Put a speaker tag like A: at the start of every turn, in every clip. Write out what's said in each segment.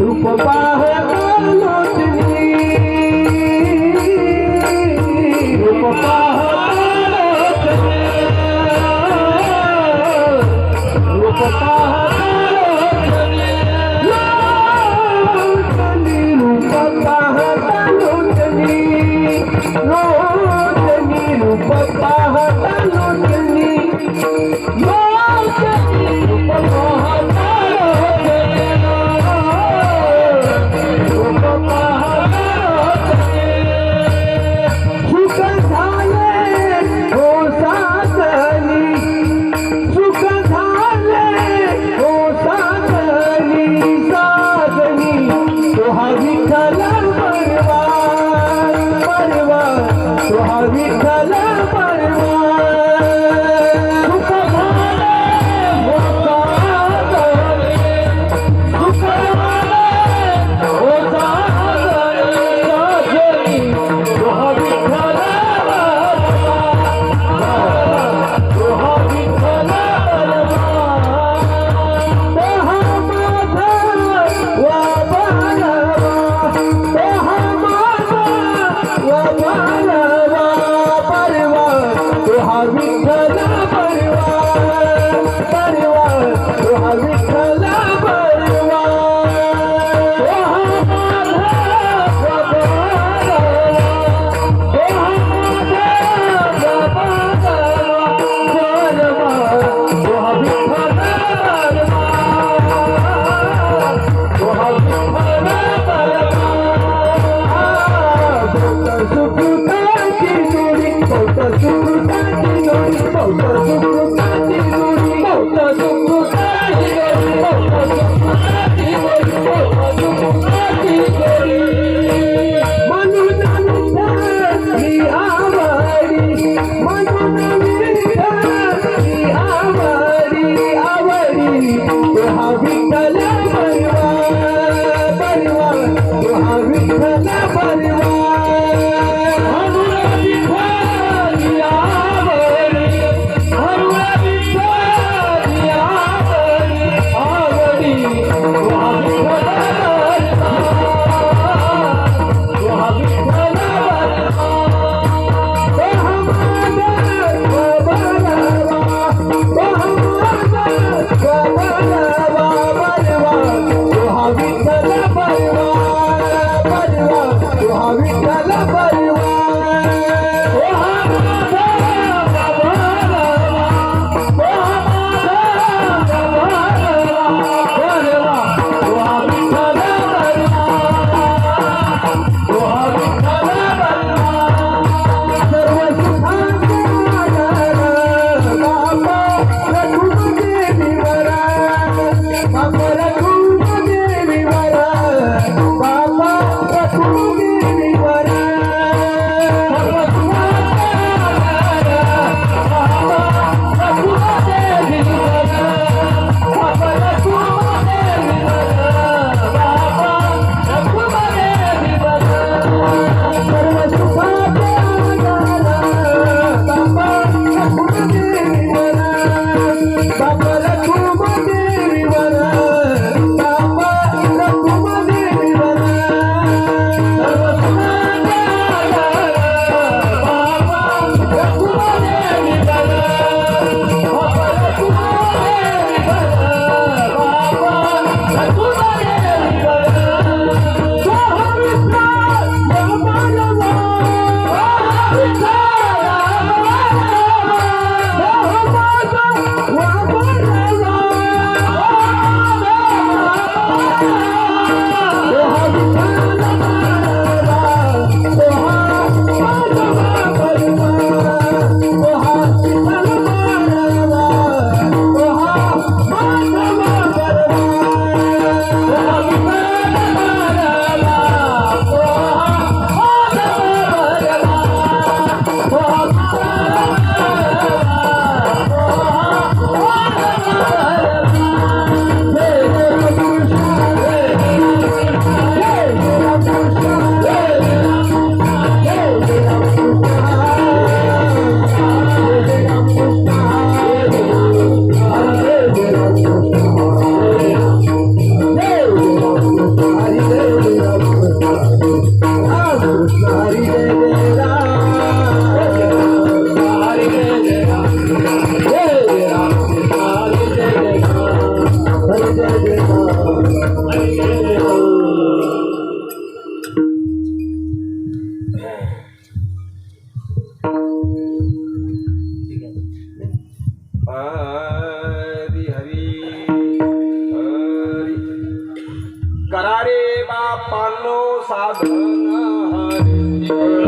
A: रूप पाहता लोचनी रूप पाहता लोचनी रूप पाहता लोचनी रूप पाहता लोचनी लोचनी रूप पाहता लोचनी लोचनी रूप पाहता रूप पाहता सुख झाले हो साधनी सुख झाले हो साधनी साधनी तो हा विठ्ठल परवा परवा तो हा विठ्ठल परवा सुख झाले हो साधनी सुख झाले हो साधनी तो हा विठ्ठल तो हा विठ्ठल तो हा माझा वा बाळावा तो हा माझा वा बाळावा परवा तो हा विठ्ठल परवा परवा तो हा विठ्ठल परवा तो हा माझा वा बाळावा तो हा माझा वा बाळावा परवा तो हा विठ्ठल परवा तो हा विठ्ठल परवा भक्त सुकृताची जोडी भक्त सुकृताची जोडी भक्त सुकृताची जोडी भक्त सुकृताची जोडी भक्त सुकृताची जोडी भक्त सुकृताची जोडी म्हणून विठ्ठली आवडी म्हणून विठ्ठली आवडी आवडी तो हा विठ्ठल परवा परवा तो हा विठ्ठल परवा म्हणून विठ्ठली आवडी म्हणून विठ्ठली आवडी आवडी तो हा विठ्ठल परवा तो हा विठ्ठल परवा तो हा माझा वा बाळावा तो हा माझा वा बाळावा परवा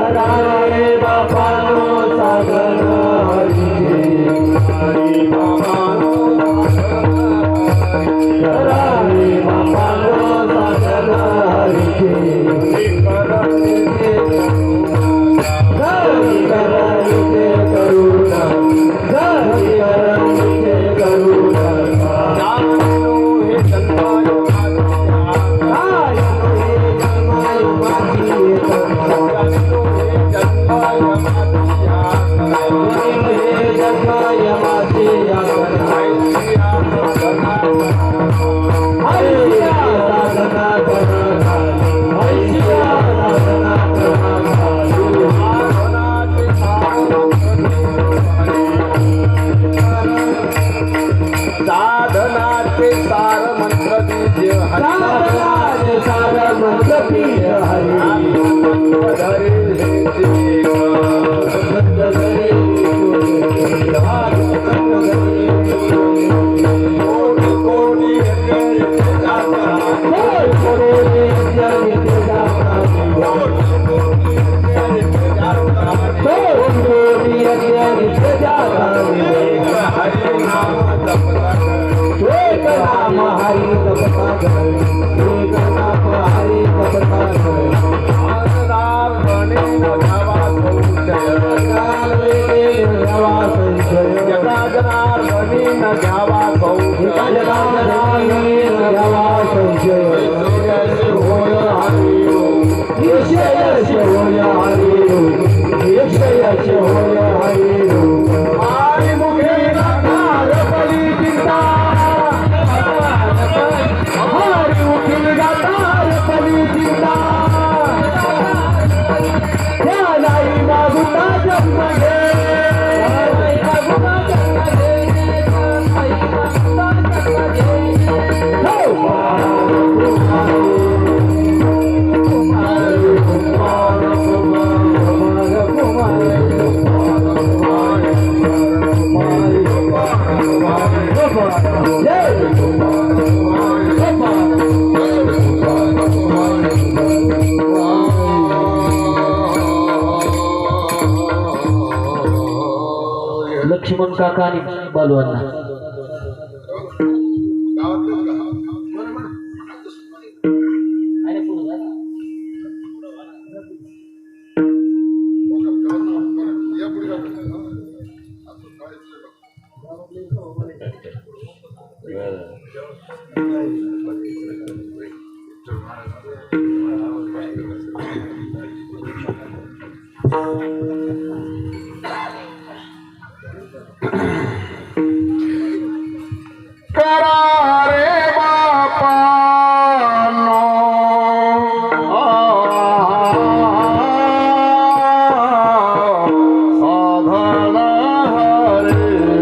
A: करारे बापानो साधन हरीचे करारे बापानो साधन हरीचे घरी करायचे करुणा घरी करायचे करुणा
B: साधनाचे सार मंत्र बीज
A: साधनाचे सार मंत्र बीज हरी नाम हरि जपता एक नाम हरि जपता लक्ष्मण काका आणि बालवांना
B: करारे बापानो साधन हरीचे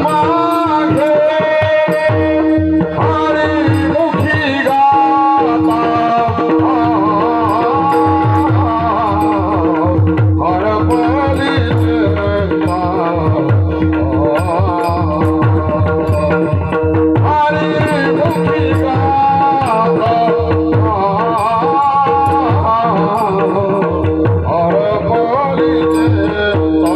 B: मागे हरिमुखी गाता हरपली देता हरिमुखी गाता हरपली
A: देता